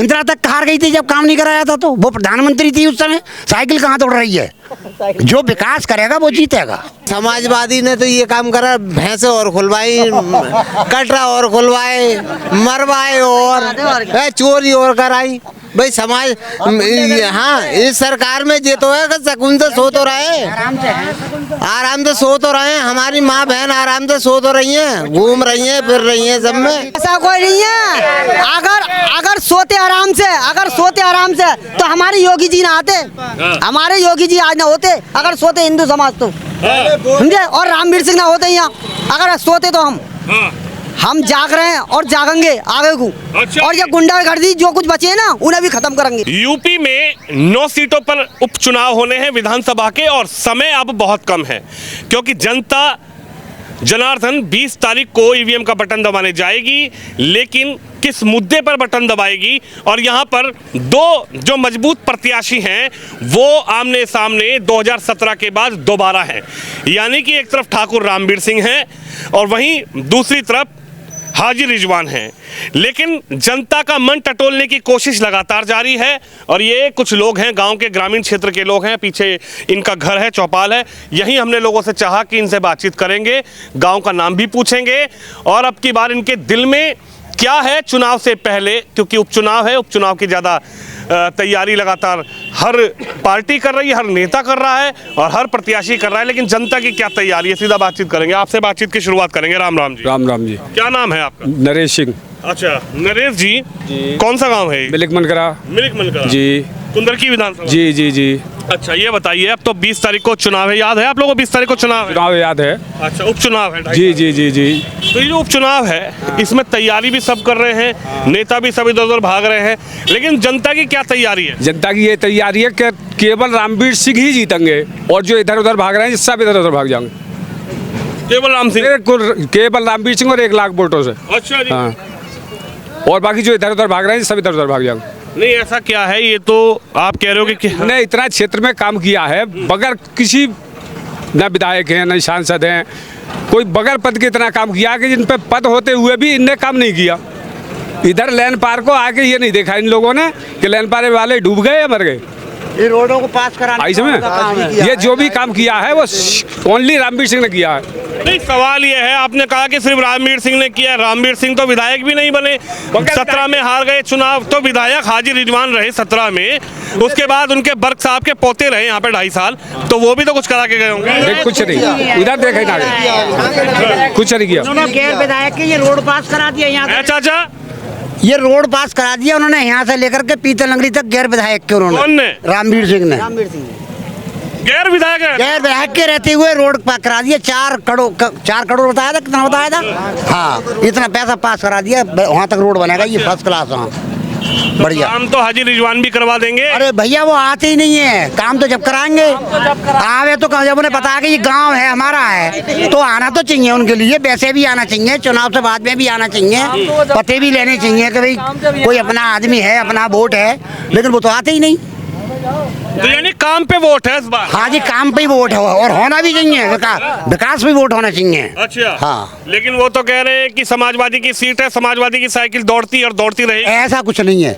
इंदिरा तक हार गई थी जब काम नहीं कराया था, तो वो प्रधानमंत्री थी उस समय। साइकिल कहाँ दौड़ रही है? जो विकास करेगा वो जीतेगा। समाजवादी ने तो ये काम करा, भैंसे और खुलवाई, कटरा और खुलवाए, मरवाए और चोरी और कराई। भाई समाज, हाँ इस सरकार में ये तो है कि सुकून से सो तो रहे, आराम से सो तो रहे। हमारी माँ बहन आराम से सो तो रही हैं, घूम रही हैं, फिर रही हैं सब में। ऐसा कोई नहीं है। अगर सोते आराम से तो हमारे योगी जी ना आते, हमारे योगी जी आज ना होते अगर सोते हिंदू समाज तो, समझे। और रामवीर सिंह ना होते यहाँ अगर सोते तो हम जाग रहे हैं और जागेंगे आगे को। अच्छा। और ये गुंडागर्दी जो कुछ बचे है ना उन्हें भी खत्म करेंगे। यूपी में 9 सीटों पर उपचुनाव होने हैं विधानसभा के, और समय अब बहुत कम है क्योंकि जनता जनार्दन 20 तारीख को ईवीएम का बटन दबाने जाएगी, लेकिन किस मुद्दे पर बटन दबाएगी। और यहाँ पर दो जो मजबूत प्रत्याशी हैं वो आमने सामने 2017 के बाद दोबारा हैं, यानी कि एक तरफ ठाकुर रामवीर सिंह हैं और वहीं दूसरी तरफ हाजी रिजवान हैं। लेकिन जनता का मन टटोलने की कोशिश लगातार जारी है, और ये कुछ लोग हैं, गांव के ग्रामीण क्षेत्र के लोग हैं, पीछे इनका घर है, चौपाल है। यहीं हमने लोगों से चाहा कि इनसे बातचीत करेंगे, गांव का नाम भी पूछेंगे और अब की बार इनके दिल में क्या है चुनाव से पहले, क्योंकि उपचुनाव है, उपचुनाव की ज़्यादा तैयारी लगातार हर पार्टी कर रही है, हर नेता कर रहा है और हर प्रत्याशी कर रहा है, लेकिन जनता की क्या तैयारी है, सीधा बातचीत करेंगे। आपसे बातचीत की शुरुआत करेंगे। राम राम जी। राम राम जी। क्या नाम है आपका? नरेश सिंह। अच्छा नरेश जी, कौन सा गांव है? मिलिक मनकरा जी। कुंदरकी विधानसभा। जी जी जी। अच्छा ये बताइए, अब तो 20 तारीख को चुनाव है, याद है आप लोगों को? 20 तारीख को चुनाव याद है। अच्छा उपचुनाव है। जी जी जी जी। तो ये जो उपचुनाव है इसमें तैयारी भी सब कर रहे हैं, नेता भी सब इधर उधर भाग रहे हैं, लेकिन जनता की क्या तैयारी है? जनता की ये तैयारी है कि केवल रामवीर सिंह ही जीतेंगे और जो इधर उधर भाग रहे हैं सब इधर उधर भाग जाएंगे। केवल राम सिंह? केवल रामवीर सिंह और 1 लाख वोटों से। अच्छा जी। हाँ, और बाकी जो इधर उधर भाग रहे हैं सब इधर उधर भाग जाएंगे। नहीं ऐसा क्या है, ये तो आप कह रहे हो कि ने इतना क्षेत्र में काम किया है बगैर किसी, न विधायक हैं न सांसद हैं, कोई बगैर पद के इतना काम किया कि जिन पे पद होते हुए भी इनने काम नहीं किया। इधर लैंड पार को आके ये नहीं देखा इन लोगों ने कि लैंड पार वाले डूब गए या मर गए। ये रोडों को पास कराने ये जो भी काम किया है वो ओनली रामवीर सिंह ने किया है। नहीं सवाल ये है, आपने कहा कि सिर्फ रामवीर सिंह ने किया। रामवीर सिंह तो विधायक भी नहीं बने, 17 में हार गए चुनाव, तो विधायक हाजी रिजवान रहे 17 में, उसके बाद उनके बर्क साहब के पोते रहे यहाँ पे 2.5 साल, तो वो भी तो कुछ करा के गए होंगे। कुछ नहीं, इधर देखे ना, कुछ नहीं किया। गैर विधायक के ये रोड पास करा दिया यहाँ। चाचा ये रोड पास करा दिया उन्होंने यहाँ से लेकर के पीतल नगरी तक, गैर विधायक के उन्होंने। कौन ने? रामवीर सिंह ने। गैर विधायक है? गैर विधायक के रहते हुए रोड करा दिया। 4 करोड़ बताया था, कितना बताया था? हाँ इतना पैसा पास करा दिया, वहाँ तक रोड बनेगा ये फर्स्ट क्लास। हाँ बढ़िया। काम तो हाजी रिजवान भी करवा देंगे। अरे भैया वो आते ही नहीं है, काम तो जब कराएंगे। आवे तो जब उन्हें बताया कि ये गांव है हमारा है तो आना तो चाहिए उनके लिए, वैसे भी आना चाहिए, चुनाव से बाद में भी आना चाहिए, पते भी लेने चाहिए कि भाई कोई अपना आदमी है, अपना वोट है, लेकिन वो तो आते ही नहीं। तो यानी काम पे वोट है इस बार? हाँ जी काम पे ही वोट है और होना भी चाहिए, विकास भी वोट होना चाहिए। अच्छा हाँ। लेकिन वो तो कह रहे हैं कि समाजवादी की सीट है, समाजवादी की साइकिल दौड़ती और दौड़ती रहेगी। ऐसा कुछ नहीं है,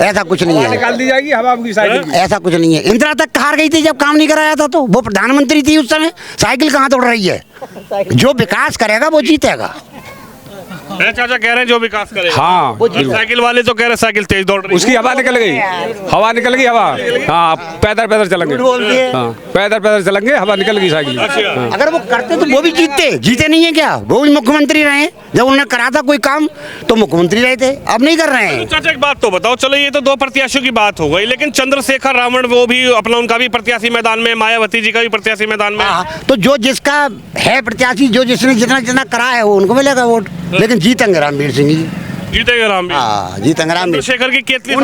ऐसा कुछ नहीं है, निकाल दी जाएगी हवा की साइकिल। ऐसा कुछ नहीं है। इंदिरा तक हार गई थी जब काम नहीं कराया था, तो वो प्रधानमंत्री थी उस समय। साइकिल कहाँ दौड़ रही है? जो विकास करेगा वो जीतेगा। चाचा कह रहे हैं जो विकास करेगा। हाँ साइकिल वाले तो कह रहे साइकिल तेज दौड़ रही है। उसकी हवा निकल गई, हवा निकल गई हवा। हाँ पैदल चलेंगे, हाँ पैदल चलेंगे, हवा निकल गई साइकिल। अगर वो करते तो वो भी जीते नहीं है क्या? वो भी मुख्यमंत्री रहे, जब उन्होंने करा था कोई काम तो मुख्यमंत्री रहे थे, अब नहीं कर रहे हैं। चाचा एक बात तो बताओ, चलो ये तो 2 प्रत्याशियों की बात हो गई, लेकिन चंद्रशेखर रावण वो भी अपना, उनका भी प्रत्याशी मैदान में, मायावती जी का भी प्रत्याशी मैदान में। तो जो जिसका है प्रत्याशी, जो जिसने जितना करा है वो उनको मिलेगा वोट, लेकिन जीतेंगे रामवीर सिंह जी। जीतेंगे रामवीर? हाँ जीतेंगे रामवीर। चंद्रशेखर की केतली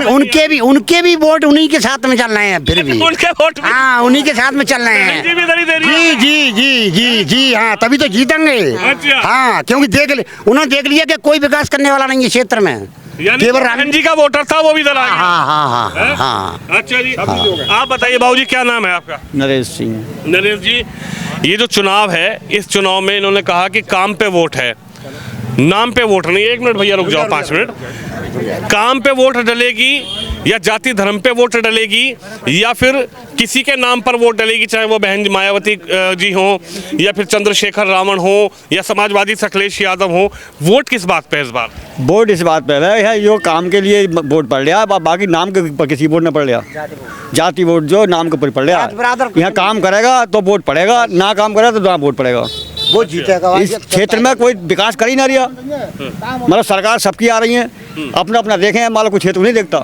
उनके भी वोट उन्हीं के साथ में चल रहे हैं, फिर भी उनके वोट हाँ उन्हीं के साथ में चल रहे हैं। जी जी जी जी जी हाँ, तभी तो जीतेंगे। हाँ क्योंकि उन्होंने देख लिया कि कोई विकास करने वाला नहीं है क्षेत्र में, केवल रामन जी का वोटर था वो भी दला। हाँ हाँ हाँ हाँ। अच्छा जी आप बताइए बाबूजी क्या नाम है आपका? नरेश सिंह। नरेश जी, ये जो चुनाव है, इस चुनाव में इन्होंने कहा कि काम पे वोट है, नाम पे वोट नहीं, 1 मिनट भैया रुक जाओ, 5 मिनट। काम पे वोट डलेगी या जाति धर्म पे वोट डलेगी या फिर किसी के नाम पर वोट डलेगी, चाहे वो बहन मायावती जी हो या फिर चंद्रशेखर रावण हो या समाजवादी अखिलेश यादव हो, वोट किस बात पे है इस बार? वोट इस बात पे है जो काम के लिए वोट पड़ लिया, बाकी नाम के ऊपर किसी वोट न पड़ लिया। जाति वोट जो नाम के ऊपर पड़ लिया, यहाँ काम करेगा तो वोट पड़ेगा, ना काम करेगा तो ना वोट पड़ेगा। वो जीतेगा। इस क्षेत्र में कोई विकास कर ही ना रहा, मतलब सरकार सबकी आ रही है, अपना अपना देखें, मान लो कोई क्षेत्र नहीं देखता।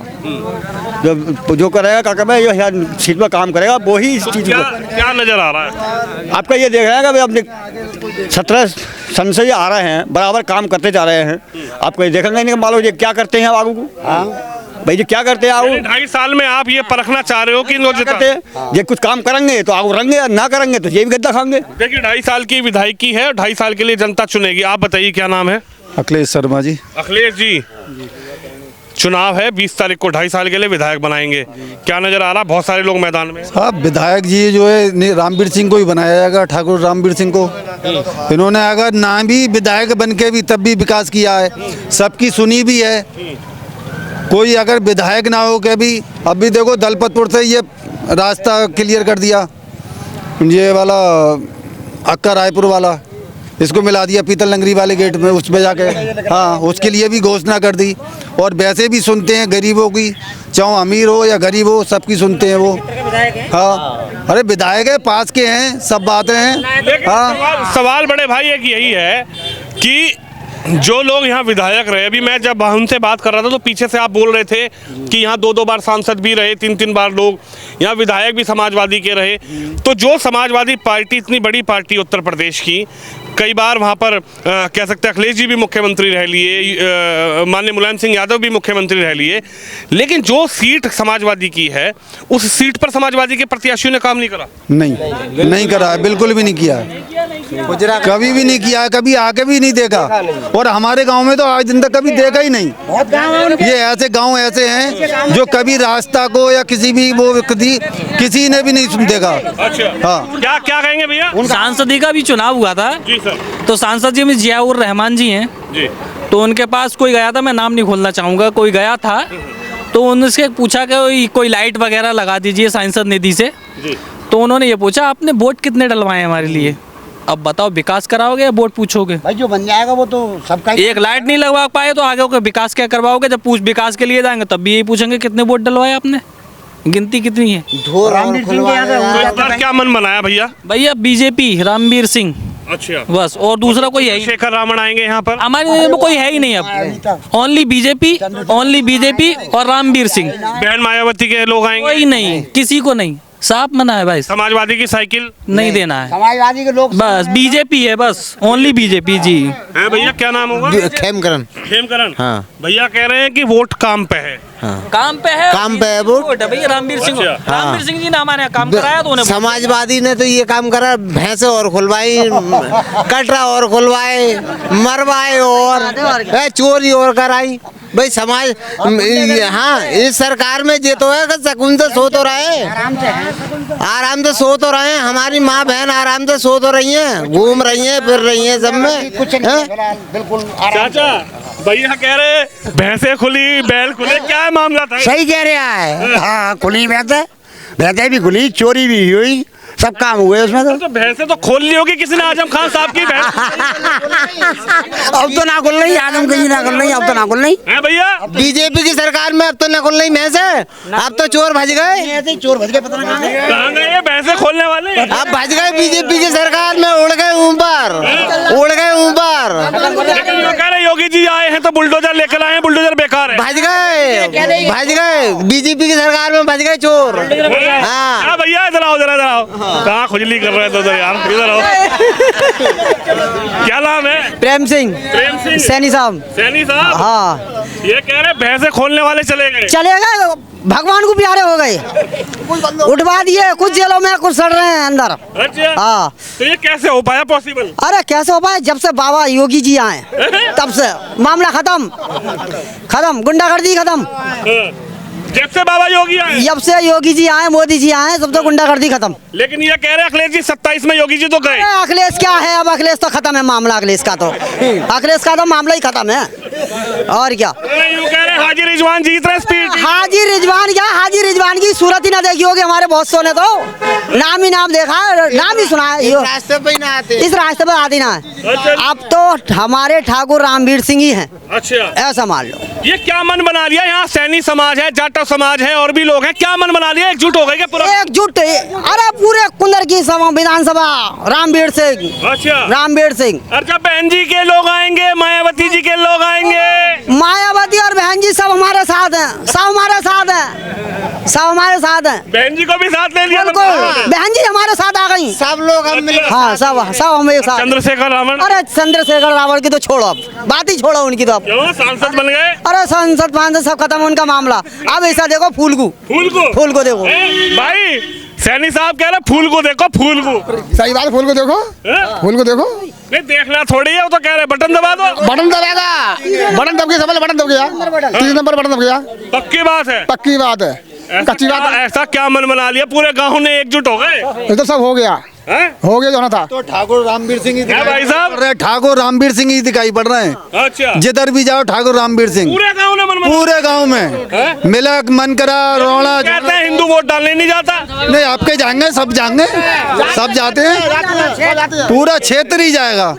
जो करेगा काका भाई जो सीट पर काम करेगा वो ही इस चीज़ क्या नजर आ रहा है आपका ये देख रहे हैं कि अपने 17 सन से ये आ रहे हैं, बराबर काम करते जा रहे हैं। आपको ये देखेंगे नहीं, मान लो ये क्या करते हैं आगू को, भाई ये क्या करते हैं आगू। 2.5 साल में आप ये परखना चाह रहे हो कि लोग करते हैं, ये कुछ काम करेंगे तो आगू रहेंगे, ना करेंगे तो ये भी गद्दा खाएंगे। देखिए 2.5 साल की विधायकी है, 2.5 साल के लिए जनता चुनेगी। आप बताइए क्या नाम है? अखिलेश शर्मा जी। अखिलेश जी, चुनाव है 20 तारीख को, 2.5 साल के लिए विधायक बनाएंगे, क्या नजर आ रहा? बहुत सारे लोग मैदान में। साहब विधायक जी जो है रामवीर सिंह को ही बनाया जाएगा, ठाकुर रामवीर सिंह को। इन्होंने अगर ना भी विधायक बन के भी तब भी विकास किया है, सबकी सुनी भी है। कोई अगर विधायक ना हो के भी, अभी देखो दलपतपुर से ये रास्ता क्लियर कर दिया, ये वाला अक्का रायपुर वाला, इसको मिला दिया पीतल नगरी वाले गेट में, उसमें जाके हाँ उसके लिए भी घोषणा कर दी। और वैसे भी सुनते हैं गरीबों की, चाहे अमीर हो या गरीब हो, सबकी सुनते हैं वो। हाँ अरे विधायक है, पास के हैं, सब बातें हैं। हाँ सवाल बड़े भाई एक यही है कि जो लोग यहाँ विधायक रहे, अभी मैं जब उनसे बात कर रहा था तो पीछे से आप बोल रहे थे कि यहाँ 2-2 बार सांसद भी रहे, 3-3 बार लोग यहाँ विधायक भी समाजवादी के रहे। तो जो समाजवादी पार्टी, इतनी बड़ी पार्टी उत्तर प्रदेश की, कई बार वहाँ पर कह सकते हैं अखिलेश जी भी मुख्यमंत्री रह लिए, माननीय मुलायम सिंह यादव भी मुख्यमंत्री रह लिए, लेकिन जो सीट समाजवादी की है उस सीट पर समाजवादी के प्रत्याशियों ने काम नहीं करा। नहीं करा है, बिल्कुल भी नहीं किया है, कभी भी नहीं किया है, कभी आके भी नहीं देखा। और हमारे गांव में तो आज दिन तक कभी देखा ही नहीं। ये ऐसे गांव ऐसे हैं जो कभी रास्ता को या किसी भी वो किसी ने भी नहीं देखा। अच्छा हाँ क्या क्या कहेंगे भैया? सांसदी का भी चुनाव हुआ था जी सर। तो सांसद जी में जियाउर रहमान जी हैं जी। तो उनके पास कोई गया था, मैं नाम नहीं खोलना चाहूँगा, कोई गया था तो उनसे पूछा कि कोई लाइट वगैरह लगा दीजिए सांसद निधि से जी। तो उन्होंने ये पूछा आपने वोट कितने डलवाए हमारे लिए, अब बताओ विकास कराओगे या वोट पूछोगे? भाई जो बन जाएगा वो तो सबका ही। एक लाइट नहीं लगवा पाए तो आगे को विकास क्या करवाओगे? जब विकास के लिए जाएंगे तब भी यही पूछेंगे कितने वोट डलवाए आपने, गिनती कितनी है? रामवीर सिंह के यहाँ तो इस बार क्या मन बनाया भैया बीजेपी रामवीर सिंह, अच्छा बस, और दूसरा कोई है ही शेखर रावण आएंगे यहाँ पर? हमारे में कोई है ही नहीं अब, ओनली बीजेपी और रामवीर सिंह, बहन मायावती के लोग आएंगे? कोई नहीं, किसी को नहीं, साफ मना है भाई, समाजवादी की साइकिल नहीं देना है, समाजवादी के लोग बस बीजेपी है, बस ओनली बीजेपी जी। है भैया क्या नाम होगा? खेमकरण। खेमकरण। हाँ। भैया कह रहे हैं कि वोट काम पे है। काम पे है, काम पे है वोट। है भैया रामवीर सिंह, अच्छा। रामवीर सिंह जी ने हमारे यहाँ काम कराया तो उन्हें समाजवादी ने तो ये काम करा, भैंसे और खुलवाई, कटरा और खुलवाए, मरवाए और चोरी और कराई। भाई समाज हाँ इस सरकार में ये तो है कि सुकून से सो तो रहे, आराम से सो तो रहे, हमारी माँ बहन आराम से सो तो रही हैं, घूम रही हैं, फिर रही हैं, सब में कुछ नहीं बिल्कुल। चाचा भैया कह रहे भैंसे खुली, बैल खुले, क्या मामला था? सही कह रहा है, हाँ खुली भैंसे भी खुली, चोरी भी हुई, सब काम हुए उसमें। तो भैंसे तो खोल ली होगी किसी ने आजम खान साहब की भैंस। अब तो ना खुल रही, आजम कहीं ना खुल रही, अब तो ना खुल रही है भैया। बीजेपी की सरकार में अब तो न खुल रही भैंसे, अब तो चोर भज गए, ऐसे चोर भज गए, पता नहीं कहाँ गए ये भैंसे खोलने वाले? अब भज गए बीजेपी की सरकार में, उड़ गए ऊपर, उड़ गए ऊपर, लेकिन ये कह रहे योगी जी आए हैं तो बुलडोजर लेकर आए हैं, बुलडोजर बेकार है। भज गए बीजेपी की सरकार में, भज गए चोर। हाँ हाँ भैया इधर आओ, जरा इधर आओ, कहाँ खुजली कर रहे थे उधर यार, इधर आओ। क्या नाम है? प्रेम सिंह प्रेम सिंह सैनी साहब। सैनी साहब। हाँ ये कह रहे भैंसे खोलने वाले चले गए। चले गए, भगवान को प्यारे हो गए, उठवा दिए, कुछ जेलों में कुछ सड़ रहे हैं अंदर। अच्छा हाँ तो ये कैसे हो पाया पॉसिबल? अरे कैसे हो पाए, जब से बाबा योगी जी आए तब से मामला खत्म, गुंडागर्दी खत्म। जब से बाबा योगी आए, जब से योगी जी आए, मोदी जी आए, सब तो गुंडागर्दी खत्म। लेकिन ये कह रहे अखिलेश जी 27 में योगी जी तो गए। अरे अखिलेश क्या है, अब अखिलेश तो खत्म है मामला, अखिलेश का तो मामला ही खत्म है। और क्या यूं कह रहे हाजी रिजवान जीत रहे स्पीड। हाजी रिजवान क्या, हाजी रिजवान की सूरत ही ना देखी होगी हमारे बॉसों ने, तो नाम ही नाम देखा है, नाम ही सुना है, रास्ते पे ही ना आते। इस रास्ते पर आती ना है। अब तो हमारे ठाकुर रामवीर सिंह ही हैं, अच्छा, ऐसा मान लो। ये क्या मन बना लिया, यहाँ सैनी समाज है, जाटा समाज है और भी लोग हैं, क्या मन बना लिया, एकजुट हो गए क्या पूरा? एकजुट, अरे पूरे कुंदर की सभा विधानसभा रामवीर सिंह, अच्छा, रामवीर सिंह। और जब बहन जी के लोग आएंगे, मायावती जी के लोग आएंगे, मायावती और बहन जी सब हमारे साथ हैं, सब हमारे साथ हैं, सब हमारे साथ हैं। बहन जी को भी साथ ले लिया, बिल्कुल, बहन जी हमारे साथ आ गई, सब लोग हम मिले। हाँ सब हम एक साथ। चंद्रशेखर रावण, अरे चंद्रशेखर रावण की तो छोड़ो, अब बात ही छोड़ो उनकी तो अब। क्यों सांसद बन गए? अरे सांसद फांसद सब खत्म उनका मामला। अब ऐसा देखो फूल को देखो। भाई सैनी साहब कह रहे फूल को देखो, फूल को। सही बात, फूल को देखो, फूल को देखो। नहीं देखना थोड़ी है, वो तो कह रहे बटन दबा दो। बटन दबाएगा, बटन दब गया, बटन दब गया, 3 नंबर बटन दब गया। पक्की बात है, पक्की बात है, कच्ची बात है। ऐसा क्या मन बना लिया, पूरे गांव ने एकजुट हो गए? ये तो सब हो गया, हो गया जो होना था। तो ठाकुर रामवीर सिंह ही क्या भाई साहब? ठाकुर रामवीर सिंह ही दिखाई पड़ रहे हैं। अच्छा, जिधर भी जाओ ठाकुर रामवीर सिंह, पूरे गांव ने मन बना, पूरे गांव में मिलक मनकरा रोड़ा। कहते हैं हिंदू वोट डालने नहीं जाता। नहीं, आपके जाएंगे, सब जाएंगे, सब जाते हैं, पूरा क्षेत्र ही जाएगा।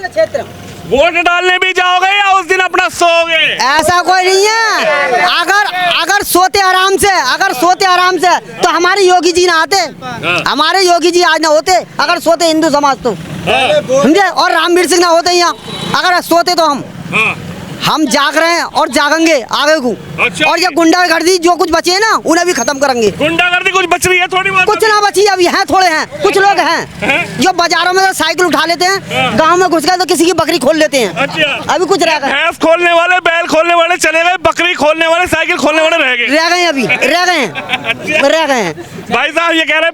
वोट डालने भी जाओगे या उस दिन अपना सोओगे? ऐसा कोई नहीं है, अगर सोते आराम से तो हमारे योगी जी ना आते, हमारे योगी जी आज ना होते अगर सोते हिंदू समाज तो, समझे। और रामवीर सिंह ना होते यहाँ, अगर सोते तो हम जाग रहे हैं और जागेंगे आगे को। अच्छा। और ये गुंडागर्दी जो कुछ बचे है ना, उन्हें भी खत्म करेंगे। गुंडागर्दी कुछ बच रही है थोड़ी बहुत? कुछ ना बची, अब यहाँ थोड़े हैं, कुछ लोग हैं जो बाजारों में साइकिल उठा लेते हैं, गांव में घुस गए तो किसी की बकरी खोल लेते हैं। अच्छा, अभी कुछ रह गए, भैंस खोलने वाले, बैल खोलने वाले चले गए, बकरी खोलने वाले, साइकिल खोलने वाले रह गए। अभी रह गए हैं। भाई साहब ये कह रहे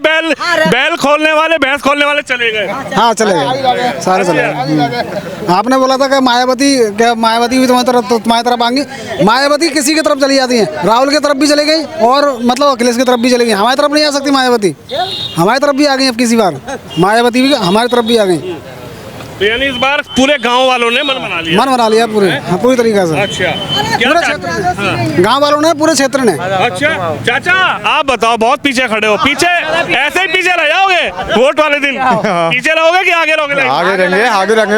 बैल खोलने वाले, भैंस खोलने वाले चले गए। हाँ चले गए, सारे चले गए। आपने बोला था कि मायावती भी तुम्हारी तरफ आएंगी। मायावती किसी की तरफ चली जाती है, राहुल की तरफ भी चली गई और मतलब अखिलेश की तरफ भी चली गई। हमारी तरफ नहीं आ सकती मायावती, हमारी तरफ भी आ गई अब किसी बार, मायावती भी हमारी तरफ भी आ गई। तो यानी इस बार पूरे गांव वालों ने मन बना लिया पूरे, हाँ, पूरी तरीके से। अच्छा, पूरे क्षेत्र, गाँव वालों ने, पूरे क्षेत्र ने। अच्छा चाचा आप बताओ, बहुत पीछे खड़े हो, पीछे ऐसे ही पीछे रह जाओगे वोट वाले दिन? पीछे रहोगे कि आगे रहोगे? आगे रहेंगे, आगे रहेंगे,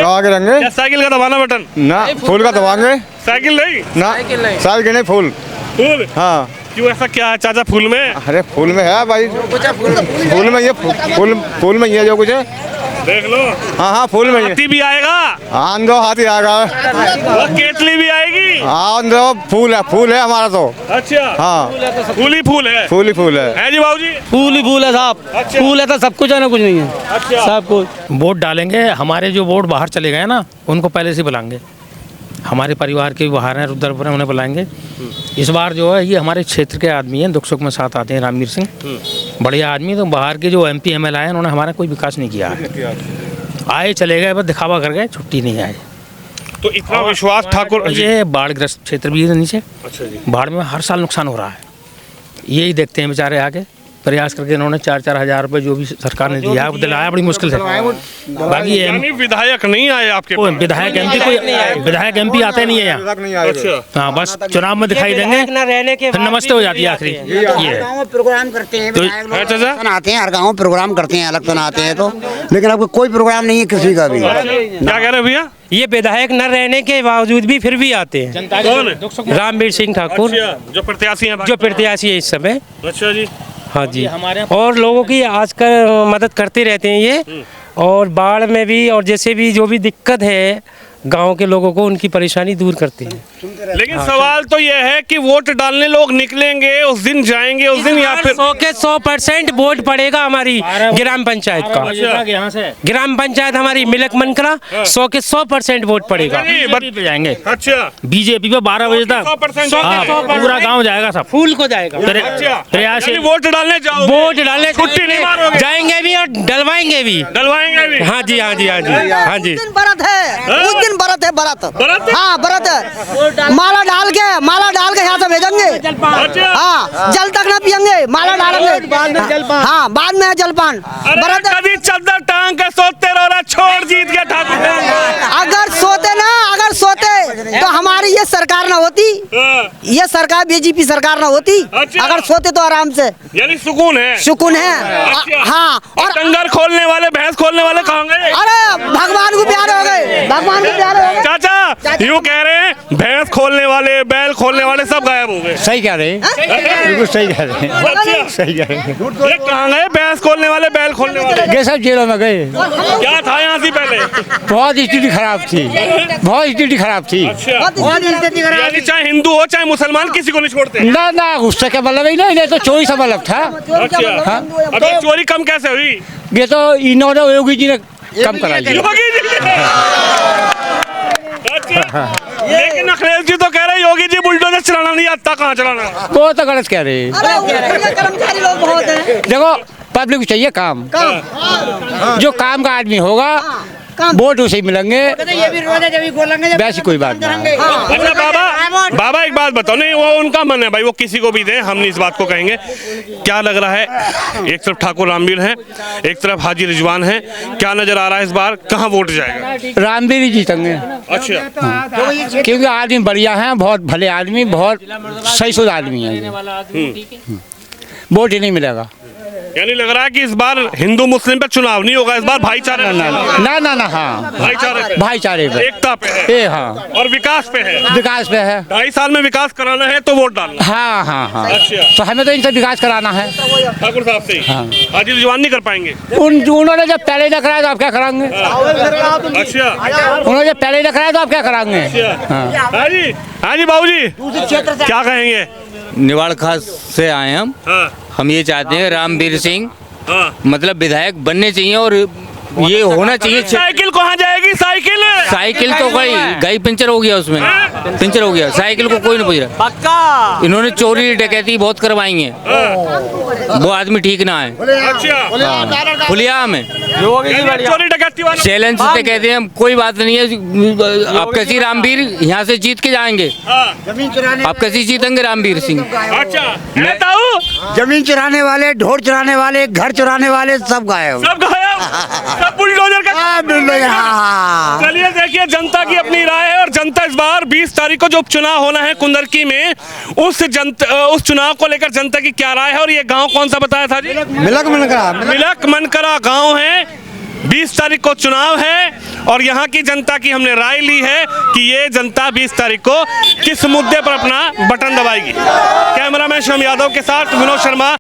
आगे रहेंगे। क्या साइकिल का दबाना बटन? ना, फूल का दबाएंगे। साइकिल नहीं ना, साइकिल नहीं, फूल। फूल? हाँ। क्यों ऐसा क्या है चाचा फूल में? अरे फूल में है भाई, फूल में ये फूल में ये जो कुछ है, देख लो। हाँ फूल में हाथी भी आएगा, आंधो हाथी आएगा, वो केतली भी आएगी। आंधो फूल है हमारा तो। अच्छा, हाँ फूल ही फूल है, फूल ही फूल है जी बाबू जी? फूल ही फूल है साहब, अच्छा। फूल है तो सब कुछ है ना, कुछ नहीं है। अच्छा, सब कुछ वोट डालेंगे, हमारे जो वोट बाहर चले गए ना उनको पहले से बुलाएंगे, हमारे परिवार के बाहर हैं रुद्रपुर उन्हें बुलाएंगे। इस बार जो है ये हमारे क्षेत्र के आदमी हैं, दुख सुख में साथ आते हैं। रामवीर सिंह बढ़िया आदमी, तो बाहर के जो MP MLA हैं उन्होंने हमारा कोई विकास नहीं किया है, आए चले गए, बस दिखावा कर गए, छुट्टी नहीं आए। तो इतना विश्वास ठाकुर, ये बाढ़ग्रस्त क्षेत्र भी है नीचे, अच्छा जी, बाढ़ में हर साल नुकसान हो रहा है, यही देखते हैं बेचारे आगे प्रयास करके इन्होंने 4-4 हज़ार रुपये जो भी सरकार ने दिया है दिलाया बड़ी मुश्किल से। बाकी यानी विधायक नहीं आए आपके पास? विधायक MP आते नहीं है यहाँ। अच्छा, हाँ बस चुनाव में दिखाई देंगे, फिर नमस्ते हो जाती है आखिरी। ये गाँव में प्रोग्राम करते हैं, विधायक लोग चाचा? इलेक्शन आते हैं, हर गाँव में प्रोग्राम करते हैं, इलेक्शन आते हैं तो, लेकिन अब कोई प्रोग्राम नहीं है किसी का भी। क्या कह रहे भैया? ये विधायक न रहने के बावजूद भी फिर भी आते हैं। कौन? रामवीर सिंह ठाकुर, अच्छा, जो प्रत्याशी हैं, जो प्रत्याशी है इस समय। अच्छा जी, हाँ जी, और लोगों की आजकल मदद करते रहते हैं ये, और बाढ़ में भी और जैसे भी जो भी दिक्कत है गांव के लोगों को, उनकी परेशानी दूर करते हैं। लेकिन सवाल तो यह है कि वोट डालने लोग निकलेंगे उस दिन, जाएंगे उस दिन, या फिर 100% वोट पड़ेगा हमारी ग्राम पंचायत का। यहाँ से ग्राम पंचायत हमारी मिलक मनकरा 100% वोट पड़ेगा। पे जाएंगे। अच्छा, BJP पे 12 बजे तक 100% हाँ, पूरा गांव जाएगा सब, फूल को जाएगा। अच्छा, प्रयास यानी वोट डालने जाओ, वोट डालने छुट्टी नहीं मारोगे? जाएंगे भी और डलवाएंगे भी। डलवाएंगे भी? हाँ जी, हाँ जी, हाँ जी, हाँ जी। उस दिन व्रत है, उस दिन दिन व्रत है, व्रत। व्रत है? हाँ व्रत है। माला डाल के यहाँ से भेजेंगे। अच्छा। हाँ जल तक ना पियेंगे, माला डालेंगे। हाँ बाद में है जलपान। व्रत है। कभी चद्दर टांग के सोते रहो, छोड़ जीत के ठाकुर। अगर सोते तो हमारी ये सरकार ना होती, ये सरकार बीजेपी सरकार ना होती। अच्छा। अगर सोते तो आराम से, यानी सुकून है। सुकून है। अच्छा। हाँ और डंगर खोलने वाले, भैंस खोलने वाले कहाँ गए? अरे भगवान को प्यारे हो गए, भगवान को प्यारे हो गए। चाचा यूँ कह रहे हैं भैंस खोलने वाले, बैल खोलने वाले सब गायब हो गए। सही कह रहे हैं, बिल्कुल सही कह रहे हैं, अच्छा। सही कह रहे हैं। ये कहाँ गए भैंस खोलने वाले, बैल खोलने वाले? ये सब जेलों में गए। क्या था यहाँ से पहले? बहुत स्थिति खराब थी, बहुत स्थिति खराब थी। अच्छा। यानी चाहे हिंदू हो चाहे मुसलमान, किसी को नहीं छोड़ते। ना ना उससे क्या मतलब ही नहीं, तो चोरी से मतलब था। अच्छा। हाँ? अब ये चोरी कम कैसे हुई? ये तो इन्होंने योगी जी ने कम कराई। योगी जी ने। अच्छा। लेकिन अखिलेश जी तो कह रहे हैं योगी जी बुलडोजर चलाना नहीं आता, कहाँ चलाना? वो तो गलत कह रहे हैं। कर्मचारी लोग बहुत हैं। देखो पब्लिक को चाहिए काम, जो काम का आदमी होगा वोट उसे मिलेंगे, वैसी कोई बात नहीं। अच्छा बाबा एक बात बताओ। नहीं वो उनका मन है भाई, वो किसी को भी दें, हम नहीं इस बात को कहेंगे। क्या लग रहा है, एक तरफ ठाकुर रामवीर हैं, एक तरफ हाजी रिजवान हैं, क्या नजर आ रहा है इस बार कहाँ वोट जाएगा? रामवीर ही जीतेंगे। अच्छा। क्योंकि आदमी बढ़िया हैं, बहुत भले आदमी, बहुत सही शुद्ध आदमी है। वोट ही नहीं मिलेगा। यानी लग रहा है कि इस बार हिंदू मुस्लिम पे चुनाव नहीं होगा, इस बार भाईचारे ना हाँ भाईचारे पे, एकता पे है। हाँ और विकास पे है। विकास पे है। 2.5 साल में विकास कराना है तो वोट डालना। हाँ। अच्छा। तो हमें तो इनसे विकास कराना है। ठाकुर साहब से ही। हाजी रिजवान नहीं कर पाएंगे। उन्होंने जब पहले ही न कराया तो आप क्या कराएंगे? अच्छा। उन्होंने जब पहले ही न कराया तो आप क्या कराएंगे? हाजी बाबू जी क्या कहेंगे? निवाड़ खास से आए हम। हाँ। हम ये चाहते हैं रामवीर सिंह हाँ। मतलब विधायक बनने चाहिए, और ये होना चाहिए। साइकिल कहाँ जाएगी? साइकिल तो गई पंचर हो गया, उसमें पंचर हो गया। साइकिल को कोई नहीं पूछ रहा। पक्का इन्होंने चोरी डकैती बहुत करवाई है, वो आदमी ठीक ना है। अच्छा। खुलिया में चोरी डकैती वाला चैलेंज से कहते हैं, कोई बात नहीं है, आप कैसी रामवीर यहाँ से जीत के जाएंगे, आप कैसी जीतेंगे रामवीर सिंह। अच्छा। जमीन चुराने वाले, ढोर चुराने वाले, घर चुराने वाले सब गायब। सब बुलडोजर का। चलिए देखिए जनता की अपनी राय है, और जनता इस बार 20 तारीख को जो उपचुनाव होना है कुंदरकी में, उस चुनाव को लेकर जनता की क्या राय है। और ये गांव कौन सा बताया था जी? मिलक मनकरा गांव है। 20 तारीख को चुनाव है और यहाँ की जनता की हमने राय ली है कि ये जनता 20 तारीख को किस मुद्दे पर अपना बटन दबाएगी। कैमरामैन शम यादव के साथ विनोद शर्मा।